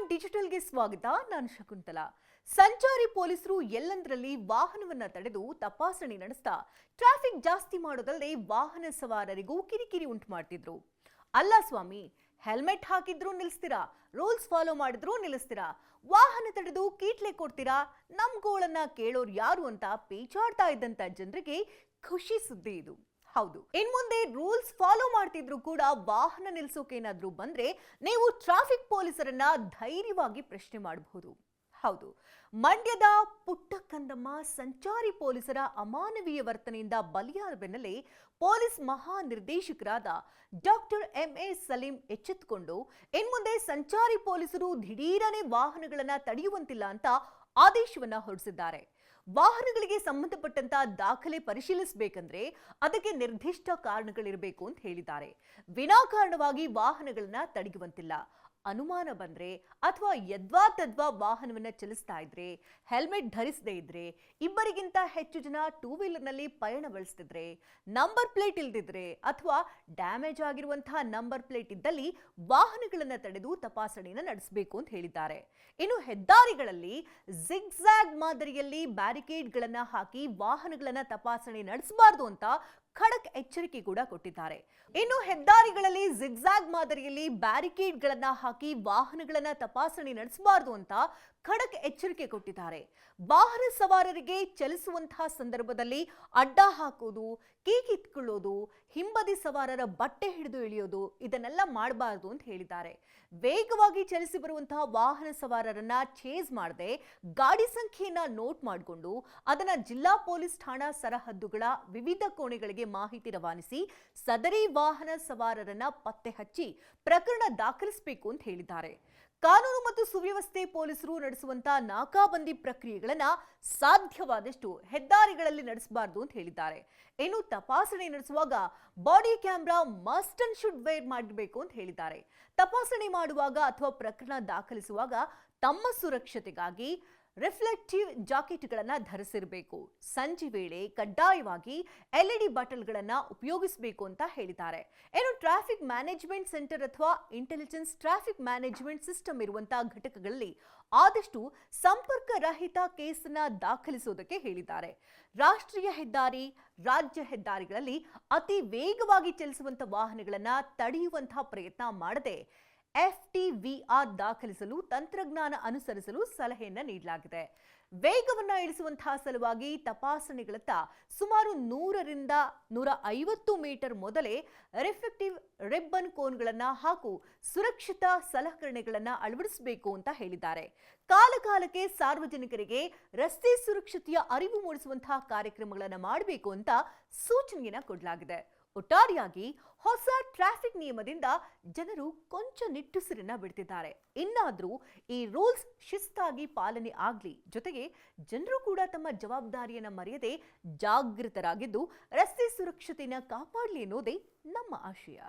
ಡಿಜಿಟಲ್ಗೆ ಸ್ವಾಗತ. ನಾನು ಶಕುಂತಲಾ. ಸಂಚಾರಿ ಪೊಲೀಸರು ಎಲ್ಲಂದರಲ್ಲಿ ವಾಹನವನ್ನ ತಡೆದು ತಪಾಸಣೆ ನಡೆಸ್ತಾ ಟ್ರಾಫಿಕ್ ಜಾಸ್ತಿ ಮಾಡೋದಲ್ಲದೆ ವಾಹನ ಸವಾರರಿಗೂ ಕಿರಿಕಿರಿ ಉಂಟು ಮಾಡ್ತಿದ್ರು. ಅಲ್ಲ ಸ್ವಾಮಿ, ಹೆಲ್ಮೆಟ್ ಹಾಕಿದ್ರು ನಿಲ್ಲಿಸ್ತೀರಾ, ರೂಲ್ಸ್ ಫಾಲೋ ಮಾಡಿದ್ರು ನಿಲ್ಲಿಸ್ತೀರಾ, ವಾಹನ ತಡೆದು ಕೀಟ್ಲೆ ಕೊಡ್ತೀರಾ, ನಮ್ ಗೋಳನ್ನ ಕೇಳೋರು ಯಾರು ಅಂತ ಪೇಚಾಡ್ತಾ ಇದ್ದಂತ ಜನರಿಗೆ ಖುಷಿ ಸುದ್ದಿ ಇದು. ಹೌದು, ಇನ್ಮುಂದೆ ರೂಲ್ಸ್ ಫಾಲೋ ಮಾಡ್ತಿದ್ರು ಕೂಡ ವಾಹನ ನಿಲ್ಸೋಕೇನಾದ್ರೂ ಬಂದ್ರೆ ನೀವು ಟ್ರಾಫಿಕ್ ಪೊಲೀಸರನ್ನ ಧೈರ್ಯವಾಗಿ ಪ್ರಶ್ನೆ ಮಾಡಬಹುದು. ಹೌದು, ಮಂಡ್ಯದ ಪುಟ್ಟಕಂದಮ್ಮ ಸಂಚಾರಿ ಪೊಲೀಸರ ಅಮಾನವೀಯ ವರ್ತನೆಯಿಂದ ಬಲಿಯಾದ ಬೆನ್ನಲ್ಲೇ ಪೊಲೀಸ್ ಮಹಾನಿರ್ದೇಶಕರಾದ ಡಾಕ್ಟರ್ ಎಂಎ ಸಲೀಂ ಎಚ್ಚೆತ್ತುಕೊಂಡು ಇನ್ಮುಂದೆ ಸಂಚಾರಿ ಪೊಲೀಸರು ದಿಢೀರನೆ ವಾಹನಗಳನ್ನ ತಡೆಯುವಂತಿಲ್ಲ ಅಂತ ಆದೇಶವನ್ನ ಹೊರಡಿಸಿದ್ದಾರೆ. ವಾಹನಗಳಿಗೆ ಸಂಬಂಧಪಟ್ಟಂತ ದಾಖಲೆ ಪರಿಶೀಲಿಸಬೇಕಂದ್ರೆ ಅದಕ್ಕೆ ನಿರ್ದಿಷ್ಟ ಕಾರಣಗಳಿರಬೇಕು ಅಂತ ಹೇಳಿದ್ದಾರೆ. ವಿನಾಕಾರಣವಾಗಿ ವಾಹನಗಳನ್ನ ತಡೆಯುವಂತಿಲ್ಲ. ಅನುಮಾನ ಬಂದ್ರೆ ಅಥವಾ ಯದ್ವಾ ತದ್ವಾ ವಾಹನವನ್ನ ಚಲಿಸ್ತಾ ಇದ್ರೆ, ಹೆಲ್ಮೆಟ್ ಧರಿಸದೇ ಇದ್ರೆ, ಇಬ್ಬರಿಗಿಂತ ಹೆಚ್ಚು ಜನ ಟೂ ವೀಲರ್ನಲ್ಲಿ ಪಯಣ ಬೆಳೆಸ್ತಿದ್ರೆ, ನಂಬರ್ ಪ್ಲೇಟ್ ಇಲ್ದಿದ್ರೆ ಅಥವಾ ಡ್ಯಾಮೇಜ್ ಆಗಿರುವಂತಹ ನಂಬರ್ ಪ್ಲೇಟ್ ಇದ್ದಲ್ಲಿ ವಾಹನಗಳನ್ನ ತಡೆದು ತಪಾಸಣೆಯನ್ನು ನಡೆಸಬೇಕು ಅಂತ ಹೇಳಿದ್ದಾರೆ. ಇನ್ನು ಹೆದ್ದಾರಿಗಳಲ್ಲಿ ಜಿಗ್ಜಾಗ್ ಮಾದರಿಯಲ್ಲಿ ಬ್ಯಾರಿಕೇಡ್ಗಳನ್ನ ಹಾಕಿ ವಾಹನಗಳನ್ನ ತಪಾಸಣೆ ನಡೆಸಬಾರದು ಅಂತ ಖಡಕ್ ಎಚ್ಚರಿಕೆ ಕೂಡ ಕೊಟ್ಟಿದ್ದಾರೆ. ಇನ್ನು ಹೆದ್ದಾರಿಗಳಲ್ಲಿ ಜಿಗ್ಜಾಗ್ ಮಾದರಿಯಲ್ಲಿ ಬ್ಯಾರಿಕೇಡ್ಗಳನ್ನ ಹಾಕಿ ವಾಹನಗಳನ್ನ ತಪಾಸಣೆ ನಡೆಸಬಾರದು ಅಂತ ಖಡಕ್ ಎಚ್ಚರಿಕೆ ಕೊಟ್ಟಿದ್ದಾರೆ. ವಾಹನ ಸವಾರರಿಗೆ ಚಲಿಸುವಂತಹ ಸಂದರ್ಭದಲ್ಲಿ ಅಡ್ಡ ಹಾಕೋದು, ಕೀಕಿತ್ಕೊಳ್ಳೋದು, ಹಿಂಬದಿ ಸವಾರರ ಬಟ್ಟೆ ಹಿಡಿದು ಇಳಿಯೋದು ಇದನ್ನೆಲ್ಲ ಮಾಡಬಾರದು ಅಂತ ಹೇಳಿದ್ದಾರೆ. ವೇಗವಾಗಿ ಚಲಿಸಿ ಬರುವಂತಹ ವಾಹನ ಸವಾರರನ್ನ ಚೇಸ್ ಮಾಡದೆ ಗಾಡಿ ಸಂಖ್ಯೆಯನ್ನ ನೋಟ್ ಮಾಡಿಕೊಂಡು ಅದನ್ನ ಜಿಲ್ಲಾ ಪೊಲೀಸ್ ಠಾಣಾ ಸರಹದ್ದುಗಳ ವಿವಿಧ ಕೋಣೆಗಳಿಗೆ ಮಾಹಿತಿ ರವಾನಿಸಿ ಸದರಿ ವಾಹನ ಸವಾರರನ್ನ ಪತ್ತೆ ಹಚ್ಚಿ ಪ್ರಕರಣ ದಾಖಲಿಸಬೇಕು ಅಂತ ಹೇಳಿದ್ದಾರೆ. ಕಾನೂನು ಮತ್ತು ಸುವ್ಯವಸ್ಥೆ ಪೊಲೀಸರು ನಡೆಸುವಂತಹ ನಾಕಾಬಂದಿ ಪ್ರಕ್ರಿಯೆಗಳನ್ನ ಸಾಧ್ಯವಾದಷ್ಟು ಹೆದ್ದಾರಿಗಳಲ್ಲಿ ನಡೆಸಬಾರದು ಅಂತ ಹೇಳಿದ್ದಾರೆ. ಇನ್ನು ತಪಾಸಣೆ ನಡೆಸುವಾಗ body camera must and should wear ಮಾಡಬೇಕು ಅಂತ ಹೇಳಿದ್ದಾರೆ. ತಪಾಸಣೆ ಮಾಡುವಾಗ ಅಥವಾ ಪ್ರಕರಣ ದಾಖಲಿಸುವಾಗ ತಮ್ಮ ಸುರಕ್ಷತೆಗಾಗಿ ರಿಫ್ಲೆಕ್ಟಿವ್ ಜಾಕೆಟ್ಗಳನ್ನ ಧರಿಸಿರಬೇಕು. ಸಂಜೆ ವೇಳೆ ಕಡ್ಡಾಯವಾಗಿ ಎಲ್ಇಡಿ ಬಟನ್ಗಳನ್ನ ಉಪಯೋಗಿಸಬೇಕು ಅಂತ ಹೇಳಿದ್ದಾರೆ. ಏನು ಟ್ರಾಫಿಕ್ ಮ್ಯಾನೇಜ್ಮೆಂಟ್ ಸೆಂಟರ್ ಅಥವಾ ಇಂಟೆಲಿಜೆನ್ಸ್ ಟ್ರಾಫಿಕ್ ಮ್ಯಾನೇಜ್ಮೆಂಟ್ ಸಿಸ್ಟಮ್ ಇರುವಂತಹ ಘಟಕಗಳಲ್ಲಿ ಆದಷ್ಟು ಸಂಪರ್ಕ ರಹಿತ ಕೇಸನ್ನ ದಾಖಲಿಸುವುದಕ್ಕೆ ಹೇಳಿದ್ದಾರೆ. ರಾಷ್ಟ್ರೀಯ ಹೆದ್ದಾರಿ, ರಾಜ್ಯ ಹೆದ್ದಾರಿಗಳಲ್ಲಿ ಅತಿ ವೇಗವಾಗಿ ಚಲಿಸುವಂತಹ ವಾಹನಗಳನ್ನ ತಡೆಯುವಂತಹ ಪ್ರಯತ್ನ ಮಾಡದೆ FTVR ದಾಖಲಿಸಲು ತಂತ್ರಜ್ಞಾನ ಅನುಸರಿಸಲು ಸಲಹೆಯನ್ನ ನೀಡಲಾಗಿದೆ. ವೇಗವನ್ನ ಇಳಿಸುವಂತಹ ಸಲುವಾಗಿ ತಪಾಸಣೆಗಳತ್ತ ಸುಮಾರು 100ರಿಂದ 150 ಮೀಟರ್ ಮೊದಲೇ ರಿಫ್ಲೆಕ್ಟಿವ್ ರಿಬ್ಬನ್ ಕೋನ್ಗಳನ್ನ ಹಾಗೂ ಸುರಕ್ಷಿತ ಸಲಕರಣೆಗಳನ್ನ ಅಳವಡಿಸಬೇಕು ಅಂತ ಹೇಳಿದ್ದಾರೆ. ಕಾಲಕಾಲಕ್ಕೆ ಸಾರ್ವಜನಿಕರಿಗೆ ರಸ್ತೆ ಸುರಕ್ಷತೆಯ ಅರಿವು ಮೂಡಿಸುವಂತಹ ಕಾರ್ಯಕ್ರಮಗಳನ್ನ ಮಾಡಬೇಕು ಅಂತ ಸೂಚನೆಯನ್ನ ಕೊಡಲಾಗಿದೆ. ಒಟ್ಟಾರೆಯಾಗಿ ಹೊಸ ಟ್ರಾಫಿಕ್ ನಿಯಮದಿಂದ ಜನರು ಕೊಂಚ ನಿಟ್ಟುಸಿರನ್ನ ಬಿಡ್ತಿದ್ದಾರೆ. ಇನ್ನಾದ್ರೂ ಈ ರೂಲ್ಸ್ ಶಿಸ್ತಾಗಿ ಪಾಲನೆ ಆಗ್ಲಿ, ಜೊತೆಗೆ ಜನರು ಕೂಡ ತಮ್ಮ ಜವಾಬ್ದಾರಿಯನ್ನ ಮರೆಯದೆ ಜಾಗೃತರಾಗಿದ್ದು ರಸ್ತೆ ಸುರಕ್ಷತೆಯನ್ನ ಕಾಪಾಡಲಿ ಅನ್ನೋದೇ ನಮ್ಮ ಆಶಯ.